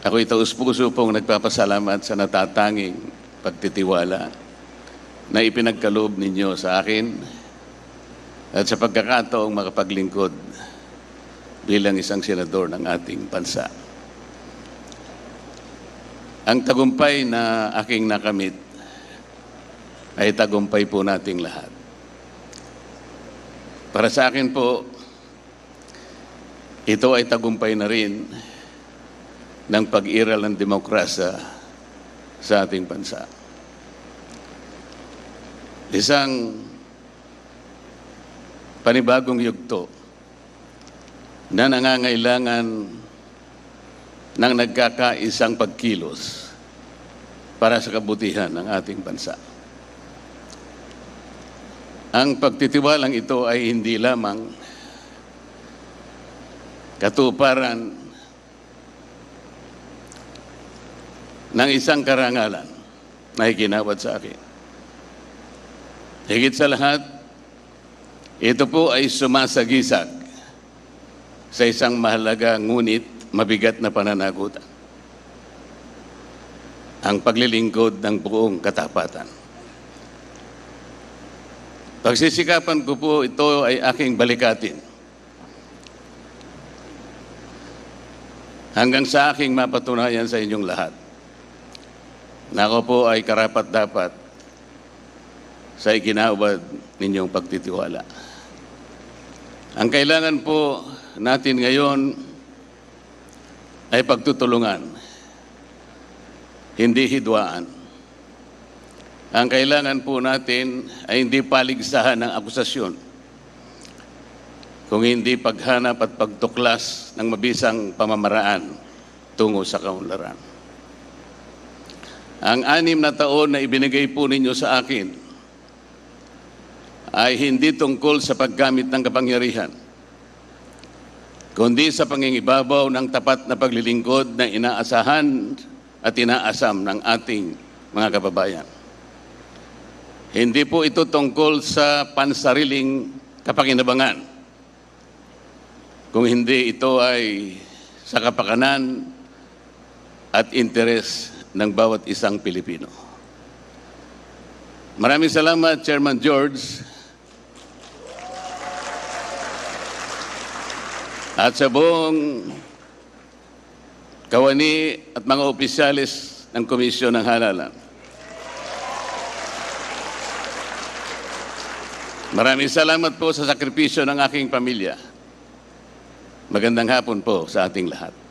Ako'y taus-puso pong nagpapasalamat sa natatanging pagtitiwala na ipinagkaloob ninyo sa akin at sa pagkakataong makapaglingkod bilang isang senador ng ating bansa. Ang tagumpay na aking nakamit ay tagumpay po nating lahat. Para sa akin po, ito ay tagumpay na rin ng pag-iral ng demokrasya sa ating bansa. Isang panibagong yugto na nangangailangan ng nagkakaisang pagkilos para sa kabutihan ng ating bansa. Ang pagtitiwalang ito ay hindi lamang katuparan ng isang karangalan na iginawad sa akin. Higit sa lahat, ito po ay sumasagisag sa isang mahalaga ngunit mabigat na pananagutan. Ang paglilingkod ng buong katapatan. Pagsisikapan ko po ito ay aking balikatin hanggang sa aking mapatunayan sa inyong lahat na ako po ay karapat-dapat sa iginawad ninyong pagtitiwala. Ang kailangan po natin ngayon ay pagtutulungan, hindi hidwaan. Ang kailangan po natin ay hindi paligsahan ng akusasyon, kung hindi paghanap at pagtuklas ng mabisang pamamaraan tungo sa kaunlaran. Ang 6 na taon na ibinigay po ninyo sa akin ay hindi tungkol sa paggamit ng kapangyarihan, kundi sa pangingibabaw ng tapat na paglilingkod na inaasahan at inaasam ng ating mga kababayan. Hindi po ito tungkol sa pansariling kapakinabangan, kung hindi ito ay sa kapakanan at interes ng bawat isang Pilipino. Maraming salamat, Chairman George, at sa buong kawani at mga opisyalis ng Komisyon ng Halalan. Maraming salamat po sa sakripisyo ng aking pamilya. Magandang hapon po sa ating lahat.